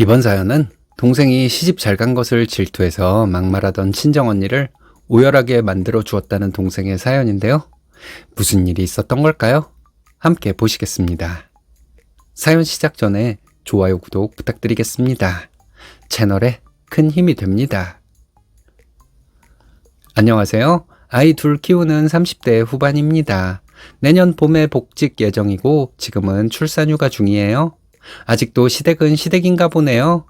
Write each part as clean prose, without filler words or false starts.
이번 사연은 동생이 시집 잘 간 것을 질투해서 막말하던 친정언니를 오열하게 만들어 주었다는 동생의 사연인데요. 무슨 일이 있었던 걸까요? 함께 보시겠습니다. 사연 시작 전에 좋아요, 구독 부탁드리겠습니다. 채널에 큰 힘이 됩니다. 안녕하세요. 아이 둘 키우는 30대 후반입니다. 내년 봄에 복직 예정이고 지금은 출산휴가 중이에요. 아직도 시댁은 시댁인가 보네요.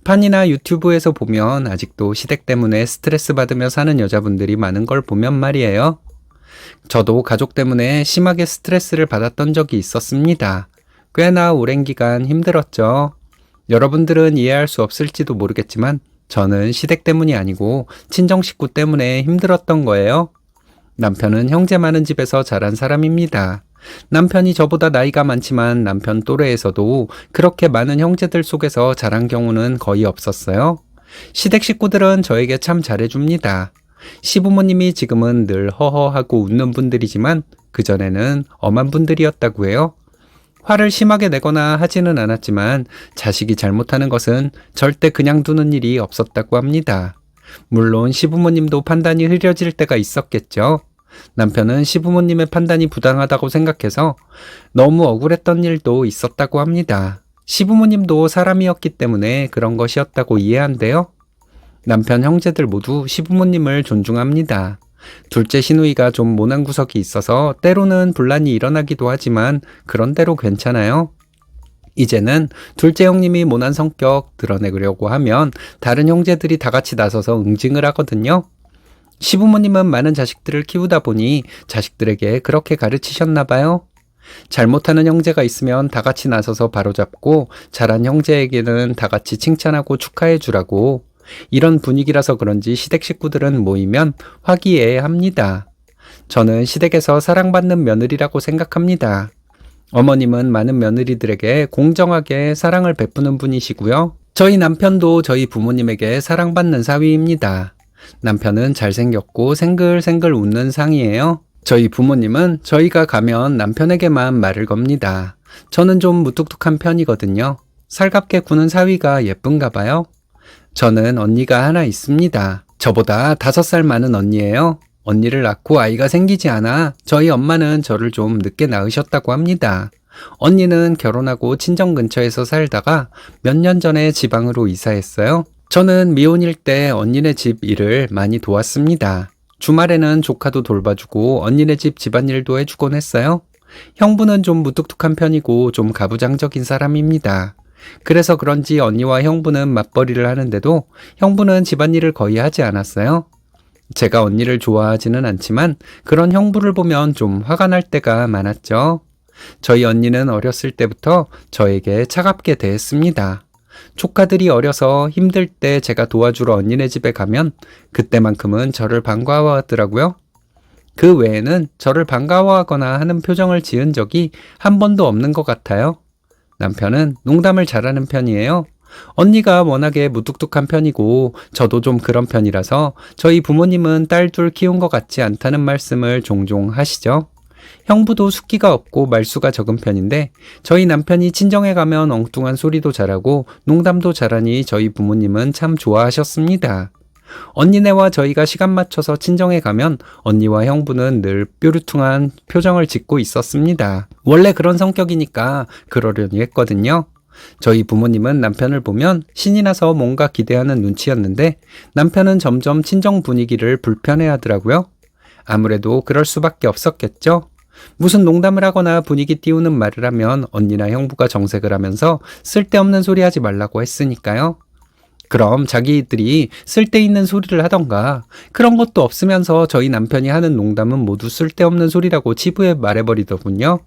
판이나 유튜브에서 보면 아직도 시댁 때문에 스트레스 받으며 사는 여자분들이 많은 걸 보면 말이에요. 저도 가족 때문에 심하게 스트레스를 받았던 적이 있었습니다. 꽤나 오랜 기간 힘들었죠. 여러분들은 이해할 수 없을지도 모르겠지만 저는 시댁 때문이 아니고 친정 식구 때문에 힘들었던 거예요. 남편은 형제 많은 집에서 자란 사람입니다. 남편이 저보다 나이가 많지만 남편 또래에서도 그렇게 많은 형제들 속에서 자란 경우는 거의 없었어요. 시댁 식구들은 저에게 참 잘해줍니다. 시부모님이 지금은 늘 허허하고 웃는 분들이지만 그전에는 엄한 분들이었다고 해요. 화를 심하게 내거나 하지는 않았지만 자식이 잘못하는 것은 절대 그냥 두는 일이 없었다고 합니다. 물론 시부모님도 판단이 흐려질 때가 있었겠죠. 남편은 시부모님의 판단이 부당하다고 생각해서 너무 억울했던 일도 있었다고 합니다. 시부모님도 사람이었기 때문에 그런 것이었다고 이해한대요. 남편 형제들 모두 시부모님을 존중합니다. 둘째 시누이가 좀 모난 구석이 있어서 때로는 분란이 일어나기도 하지만 그런 대로 괜찮아요. 이제는 둘째 형님이 모난 성격 드러내려고 하면 다른 형제들이 다 같이 나서서 응징을 하거든요. 시부모님은 많은 자식들을 키우다 보니 자식들에게 그렇게 가르치셨나 봐요. 잘못하는 형제가 있으면 다 같이 나서서 바로잡고 잘한 형제에게는 다 같이 칭찬하고 축하해 주라고. 이런 분위기라서 그런지 시댁 식구들은 모이면 화기애애합니다. 저는 시댁에서 사랑받는 며느리라고 생각합니다. 어머님은 많은 며느리들에게 공정하게 사랑을 베푸는 분이시고요. 저희 남편도 저희 부모님에게 사랑받는 사위입니다. 남편은 잘생겼고 생글생글 웃는 상이에요. 저희 부모님은 저희가 가면 남편에게만 말을 겁니다. 저는 좀 무뚝뚝한 편이거든요. 살갑게 구는 사위가 예쁜가 봐요. 저는 언니가 하나 있습니다. 저보다 5살 많은 언니예요. 언니를 낳고 아이가 생기지 않아 저희 엄마는 저를 좀 늦게 낳으셨다고 합니다. 언니는 결혼하고 친정 근처에서 살다가 몇 년 전에 지방으로 이사했어요. 저는 미혼일 때 언니네 집 일을 많이 도왔습니다. 주말에는 조카도 돌봐주고 언니네 집 집안일도 해주곤 했어요. 형부는 좀 무뚝뚝한 편이고 좀 가부장적인 사람입니다. 그래서 그런지 언니와 형부는 맞벌이를 하는데도 형부는 집안일을 거의 하지 않았어요. 제가 언니를 좋아하지는 않지만 그런 형부를 보면 좀 화가 날 때가 많았죠. 저희 언니는 어렸을 때부터 저에게 차갑게 대했습니다. 조카들이 어려서 힘들 때 제가 도와주러 언니네 집에 가면 그때만큼은 저를 반가워하더라고요. 그 외에는 저를 반가워하거나 하는 표정을 지은 적이 한 번도 없는 것 같아요. 남편은 농담을 잘하는 편이에요. 언니가 워낙에 무뚝뚝한 편이고 저도 좀 그런 편이라서 저희 부모님은 딸 둘 키운 것 같지 않다는 말씀을 종종 하시죠. 형부도 숫기가 없고 말수가 적은 편인데 저희 남편이 친정에 가면 엉뚱한 소리도 잘하고 농담도 잘하니 저희 부모님은 참 좋아하셨습니다. 언니네와 저희가 시간 맞춰서 친정에 가면 언니와 형부는 늘 뾰루퉁한 표정을 짓고 있었습니다. 원래 그런 성격이니까 그러려니 했거든요. 저희 부모님은 남편을 보면 신이 나서 뭔가 기대하는 눈치였는데 남편은 점점 친정 분위기를 불편해하더라고요. 아무래도 그럴 수밖에 없었겠죠. 무슨 농담을 하거나 분위기 띄우는 말을 하면 언니나 형부가 정색을 하면서 쓸데없는 소리 하지 말라고 했으니까요. 그럼 자기들이 쓸데있는 소리를 하던가 그런 것도 없으면서 저희 남편이 하는 농담은 모두 쓸데없는 소리라고 치부해 말해버리더군요.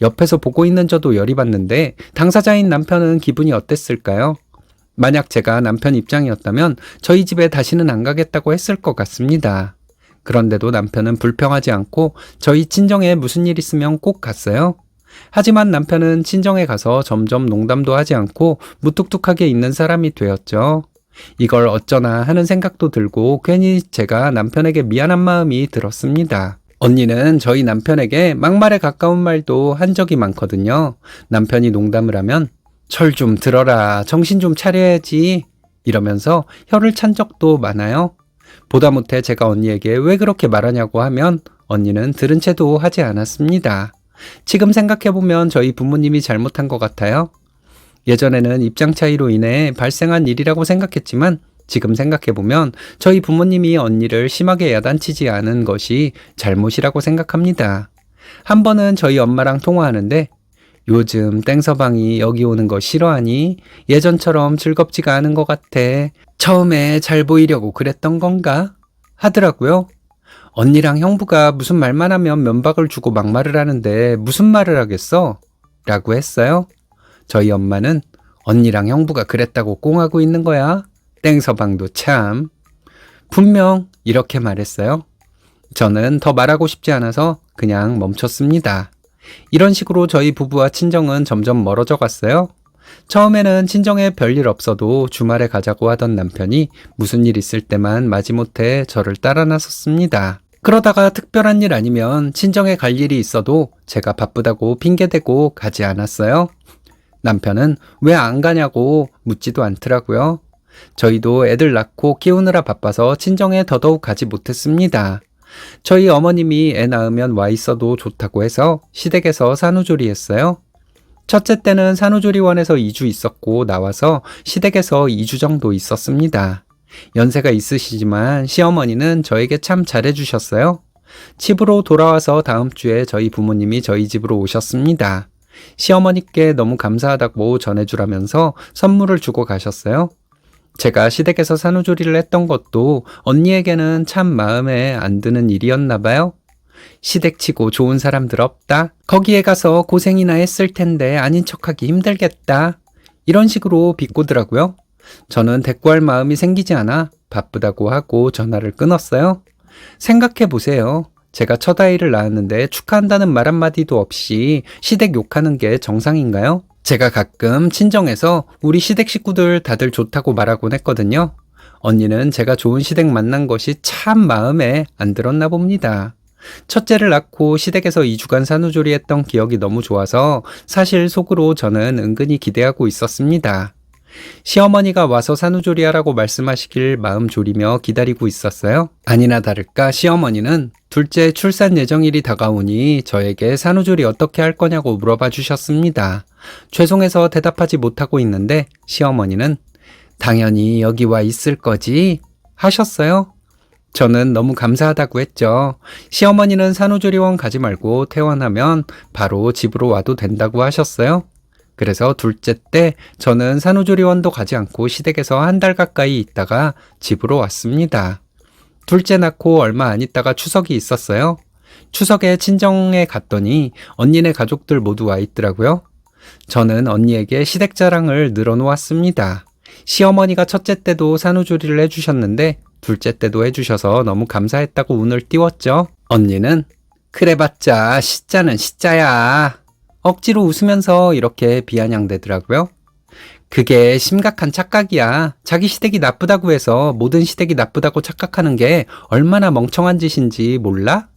옆에서 보고 있는 저도 열이 받는데 당사자인 남편은 기분이 어땠을까요? 만약 제가 남편 입장이었다면 저희 집에 다시는 안 가겠다고 했을 것 같습니다. 그런데도 남편은 불평하지 않고 저희 친정에 무슨 일 있으면 꼭 갔어요. 하지만 남편은 친정에 가서 점점 농담도 하지 않고 무뚝뚝하게 있는 사람이 되었죠. 이걸 어쩌나 하는 생각도 들고 괜히 제가 남편에게 미안한 마음이 들었습니다. 언니는 저희 남편에게 막말에 가까운 말도 한 적이 많거든요. 남편이 농담을 하면 철 좀 들어라. 정신 좀 차려야지. 이러면서 혀를 찬 적도 많아요. 보다 못해 제가 언니에게 왜 그렇게 말하냐고 하면 언니는 들은 채도 하지 않았습니다. 지금 생각해보면 저희 부모님이 잘못한 것 같아요. 예전에는 입장 차이로 인해 발생한 일이라고 생각했지만 지금 생각해보면 저희 부모님이 언니를 심하게 야단치지 않은 것이 잘못이라고 생각합니다. 한 번은 저희 엄마랑 통화하는데 요즘 땡서방이 여기 오는 거 싫어하니? 예전처럼 즐겁지가 않은 것 같아. 처음에 잘 보이려고 그랬던 건가? 하더라고요. 언니랑 형부가 무슨 말만 하면 면박을 주고 막말을 하는데 무슨 말을 하겠어? 라고 했어요. 저희 엄마는 언니랑 형부가 그랬다고 꽁하고 있는 거야. 땡서방도 참. 분명 이렇게 말했어요. 저는 더 말하고 싶지 않아서 그냥 멈췄습니다. 이런 식으로 저희 부부와 친정은 점점 멀어져 갔어요. 처음에는 친정에 별일 없어도 주말에 가자고 하던 남편이 무슨 일 있을 때만 마지못해 저를 따라 나섰습니다. 그러다가 특별한 일 아니면 친정에 갈 일이 있어도 제가 바쁘다고 핑계대고 가지 않았어요. 남편은 왜 안 가냐고 묻지도 않더라고요. 저희도 애들 낳고 키우느라 바빠서 친정에 더더욱 가지 못했습니다. 저희 어머님이 애 낳으면 와 있어도 좋다고 해서 시댁에서 산후조리 했어요. 첫째 때는 산후조리원에서 2주 있었고 나와서 시댁에서 2주 정도 있었습니다. 연세가 있으시지만 시어머니는 저에게 참 잘해주셨어요. 집으로 돌아와서 다음 주에 저희 부모님이 저희 집으로 오셨습니다. 시어머니께 너무 감사하다고 전해주라면서 선물을 주고 가셨어요. 제가 시댁에서 산후조리를 했던 것도 언니에게는 참 마음에 안 드는 일이었나 봐요. 시댁치고 좋은 사람들 없다. 거기에 가서 고생이나 했을 텐데 아닌 척하기 힘들겠다. 이런 식으로 비꼬더라고요. 저는 대꾸할 마음이 생기지 않아 바쁘다고 하고 전화를 끊었어요. 생각해 보세요. 제가 첫 아이를 낳았는데 축하한다는 말 한마디도 없이 시댁 욕하는 게 정상인가요? 제가 가끔 친정에서 우리 시댁 식구들 다들 좋다고 말하곤 했거든요. 언니는 제가 좋은 시댁 만난 것이 참 마음에 안 들었나 봅니다. 첫째를 낳고 시댁에서 2주간 산후조리 했던 기억이 너무 좋아서 사실 속으로 저는 은근히 기대하고 있었습니다. 시어머니가 와서 산후조리 하라고 말씀하시길 마음 졸이며 기다리고 있었어요. 아니나 다를까 시어머니는 둘째 출산 예정일이 다가오니 저에게 산후조리 어떻게 할 거냐고 물어봐 주셨습니다. 죄송해서 대답하지 못하고 있는데 시어머니는 당연히 여기 와 있을 거지 하셨어요. 저는 너무 감사하다고 했죠. 시어머니는 산후조리원 가지 말고 퇴원하면 바로 집으로 와도 된다고 하셨어요. 그래서 둘째 때 저는 산후조리원도 가지 않고 시댁에서 한 달 가까이 있다가 집으로 왔습니다. 둘째 낳고 얼마 안 있다가 추석이 있었어요. 추석에 친정에 갔더니 언니네 가족들 모두 와 있더라고요. 저는 언니에게 시댁 자랑을 늘어놓았습니다. 시어머니가 첫째 때도 산후조리를 해주셨는데 둘째 때도 해주셔서 너무 감사했다고 운을 띄웠죠. 언니는 그래봤자 시자는 시자야. 억지로 웃으면서 이렇게 비아냥대더라고요. 그게 심각한 착각이야. 자기 시댁이 나쁘다고 해서 모든 시댁이 나쁘다고 착각하는 게 얼마나 멍청한 짓인지 몰라?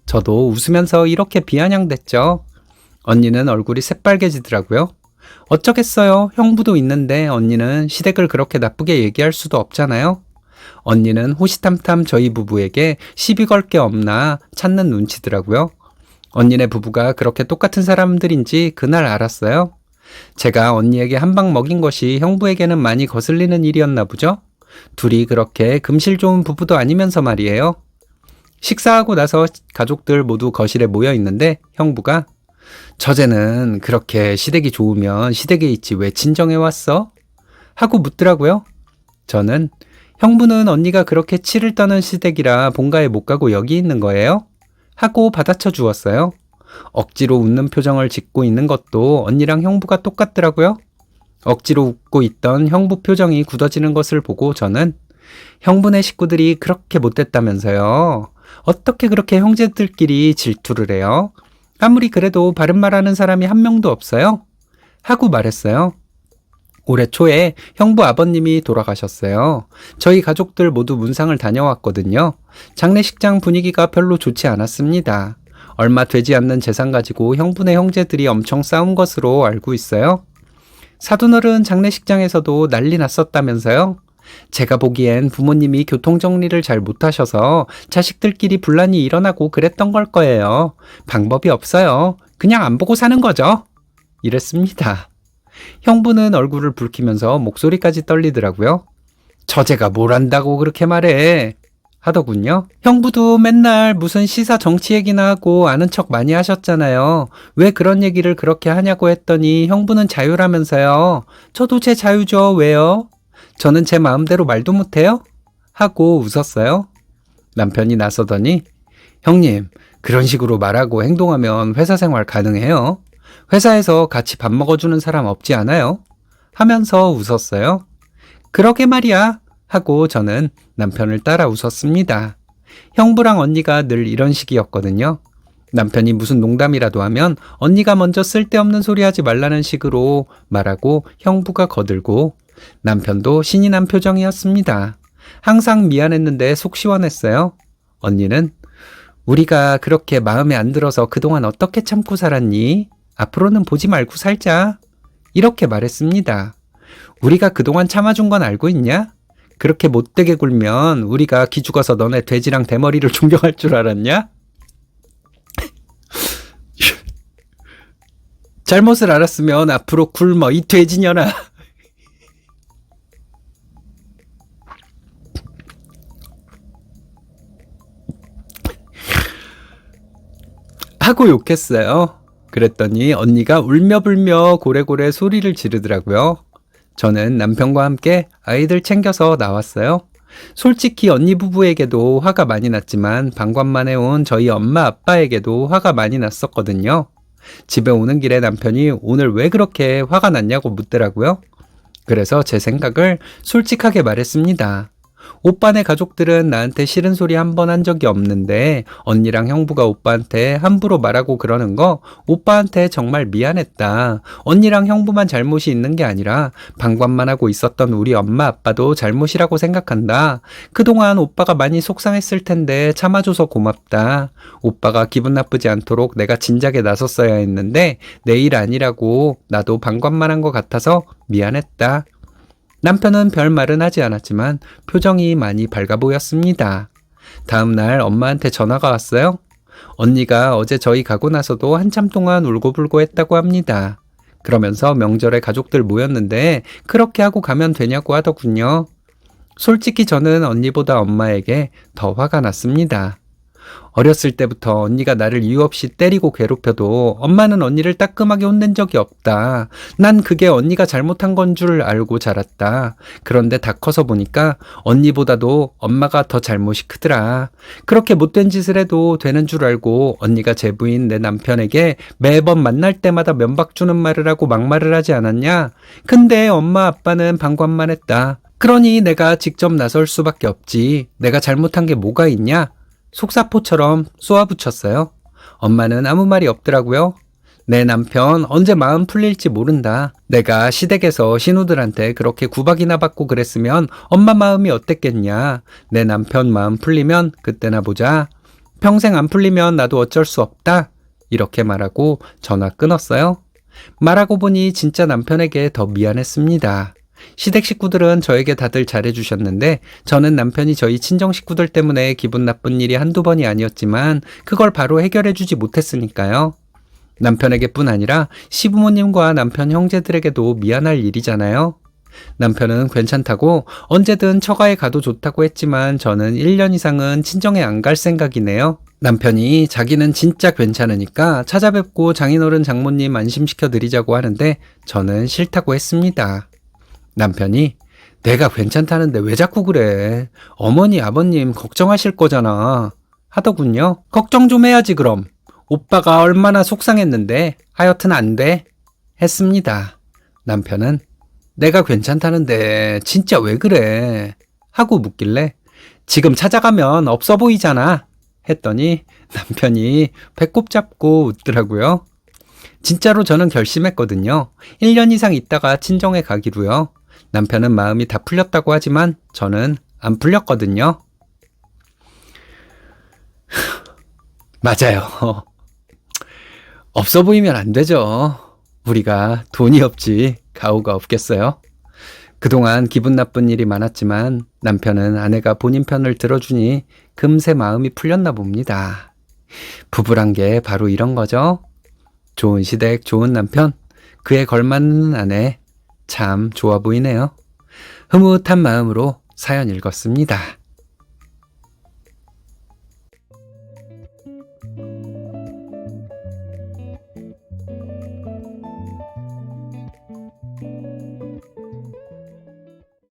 저도 웃으면서 이렇게 비아냥댔죠. 언니는 얼굴이 새빨개지더라고요. 어쩌겠어요. 형부도 있는데 언니는 시댁을 그렇게 나쁘게 얘기할 수도 없잖아요. 언니는 호시탐탐 저희 부부에게 시비 걸 게 없나 찾는 눈치더라고요. 언니네 부부가 그렇게 똑같은 사람들인지 그날 알았어요. 제가 언니에게 한 방 먹인 것이 형부에게는 많이 거슬리는 일이었나 보죠? 둘이 그렇게 금실 좋은 부부도 아니면서 말이에요. 식사하고 나서 가족들 모두 거실에 모여 있는데 형부가 저제는 그렇게 시댁이 좋으면 시댁에 있지 왜 친정에 왔어? 하고 묻더라고요. 저는 형부는 언니가 그렇게 치를 떠는 시댁이라 본가에 못 가고 여기 있는 거예요? 하고 받아쳐 주었어요. 억지로 웃는 표정을 짓고 있는 것도 언니랑 형부가 똑같더라고요. 억지로 웃고 있던 형부 표정이 굳어지는 것을 보고 저는 형부네 식구들이 그렇게 못됐다면서요. 어떻게 그렇게 형제들끼리 질투를 해요? 아무리 그래도 바른 말하는 사람이 한 명도 없어요? 하고 말했어요. 올해 초에 형부 아버님이 돌아가셨어요. 저희 가족들 모두 문상을 다녀왔거든요. 장례식장 분위기가 별로 좋지 않았습니다. 얼마 되지 않는 재산 가지고 형부네 형제들이 엄청 싸운 것으로 알고 있어요. 사돈어른 장례식장에서도 난리 났었다면서요? 제가 보기엔 부모님이 교통정리를 잘 못하셔서 자식들끼리 분란이 일어나고 그랬던 걸 거예요. 방법이 없어요. 그냥 안 보고 사는 거죠. 이랬습니다. 형부는 얼굴을 붉히면서 목소리까지 떨리더라고요. 저제가 뭘 안다고 그렇게 말해? 하더군요. 형부도 맨날 무슨 시사 정치 얘기나 하고 아는 척 많이 하셨잖아요. 왜 그런 얘기를 그렇게 하냐고 했더니 형부는 자유라면서요. 저도 제 자유죠. 왜요? 저는 제 마음대로 말도 못해요? 하고 웃었어요. 남편이 나서더니 형님, 그런 식으로 말하고 행동하면 회사 생활 가능해요? 회사에서 같이 밥 먹어주는 사람 없지 않아요? 하면서 웃었어요. 그러게 말이야. 하고 저는 남편을 따라 웃었습니다. 형부랑 언니가 늘 이런 식이었거든요. 남편이 무슨 농담이라도 하면 언니가 먼저 쓸데없는 소리 하지 말라는 식으로 말하고 형부가 거들고 남편도 신이 난 표정이었습니다. 항상 미안했는데 속 시원했어요. 언니는 우리가 그렇게 마음에 안 들어서 그동안 어떻게 참고 살았니? 앞으로는 보지 말고 살자. 이렇게 말했습니다. 우리가 그동안 참아준 건 알고 있냐? 그렇게 못되게 굴면 우리가 기죽어서 너네 돼지랑 대머리를 존경할 줄 알았냐? 잘못을 알았으면 앞으로 굶어 이 돼지년아. 하고 욕했어요. 그랬더니 언니가 울며불며 고래고래 소리를 지르더라고요. 저는 남편과 함께 아이들 챙겨서 나왔어요. 솔직히 언니 부부에게도 화가 많이 났지만 방관만 해온 저희 엄마 아빠에게도 화가 많이 났었거든요. 집에 오는 길에 남편이 오늘 왜 그렇게 화가 났냐고 묻더라고요. 그래서 제 생각을 솔직하게 말했습니다. 오빠네 가족들은 나한테 싫은 소리 한 번 한 적이 없는데 언니랑 형부가 오빠한테 함부로 말하고 그러는 거 오빠한테 정말 미안했다. 언니랑 형부만 잘못이 있는 게 아니라 방관만 하고 있었던 우리 엄마 아빠도 잘못이라고 생각한다. 그동안 오빠가 많이 속상했을 텐데 참아줘서 고맙다. 오빠가 기분 나쁘지 않도록 내가 진작에 나섰어야 했는데 내 일 아니라고 나도 방관만 한 것 같아서 미안했다. 남편은 별말은 하지 않았지만 표정이 많이 밝아 보였습니다. 다음 날 엄마한테 전화가 왔어요. 언니가 어제 저희 가고 나서도 한참 동안 울고불고 했다고 합니다. 그러면서 명절에 가족들 모였는데 그렇게 하고 가면 되냐고 하더군요. 솔직히 저는 언니보다 엄마에게 더 화가 났습니다. 어렸을 때부터 언니가 나를 이유 없이 때리고 괴롭혀도 엄마는 언니를 따끔하게 혼낸 적이 없다. 난 그게 언니가 잘못한 건 줄 알고 자랐다. 그런데 다 커서 보니까 언니보다도 엄마가 더 잘못이 크더라. 그렇게 못된 짓을 해도 되는 줄 알고 언니가 제 부인 내 남편에게 매번 만날 때마다 면박 주는 말을 하고 막말을 하지 않았냐? 근데 엄마 아빠는 방관만 했다. 그러니 내가 직접 나설 수밖에 없지. 내가 잘못한 게 뭐가 있냐? 속사포처럼 쏘아붙였어요. 엄마는 아무 말이 없더라고요. 내 남편 언제 마음 풀릴지 모른다. 내가 시댁에서 신우들한테 그렇게 구박이나 받고 그랬으면 엄마 마음이 어땠겠냐. 내 남편 마음 풀리면 그때나 보자. 평생 안 풀리면 나도 어쩔 수 없다. 이렇게 말하고 전화 끊었어요. 말하고 보니 진짜 남편에게 더 미안했습니다. 시댁 식구들은 저에게 다들 잘해주셨는데 저는 남편이 저희 친정 식구들 때문에 기분 나쁜 일이 한두 번이 아니었지만 그걸 바로 해결해주지 못했으니까요. 남편에게 뿐 아니라 시부모님과 남편 형제들에게도 미안할 일이잖아요. 남편은 괜찮다고 언제든 처가에 가도 좋다고 했지만 저는 1년 이상은 친정에 안 갈 생각이네요. 남편이 자기는 진짜 괜찮으니까 찾아뵙고 장인어른 장모님 안심시켜 드리자고 하는데 저는 싫다고 했습니다. 남편이 내가 괜찮다는데 왜 자꾸 그래? 어머니 아버님 걱정하실 거잖아. 하더군요. 걱정 좀 해야지 그럼. 오빠가 얼마나 속상했는데 하여튼 안 돼. 했습니다. 남편은 내가 괜찮다는데 진짜 왜 그래? 하고 묻길래 지금 찾아가면 없어 보이잖아. 했더니 남편이 배꼽 잡고 웃더라고요. 진짜로 저는 결심했거든요. 1년 이상 있다가 친정에 가기로요. 남편은 마음이 다 풀렸다고 하지만 저는 안 풀렸거든요. 맞아요. 없어 보이면 안 되죠. 우리가 돈이 없지 가오가 없겠어요? 그동안 기분 나쁜 일이 많았지만 남편은 아내가 본인 편을 들어주니 금세 마음이 풀렸나 봅니다. 부부란 게 바로 이런 거죠. 좋은 시댁, 좋은 남편, 그에 걸맞는 아내, 참 좋아 보이네요. 흐뭇한 마음으로 사연 읽었습니다.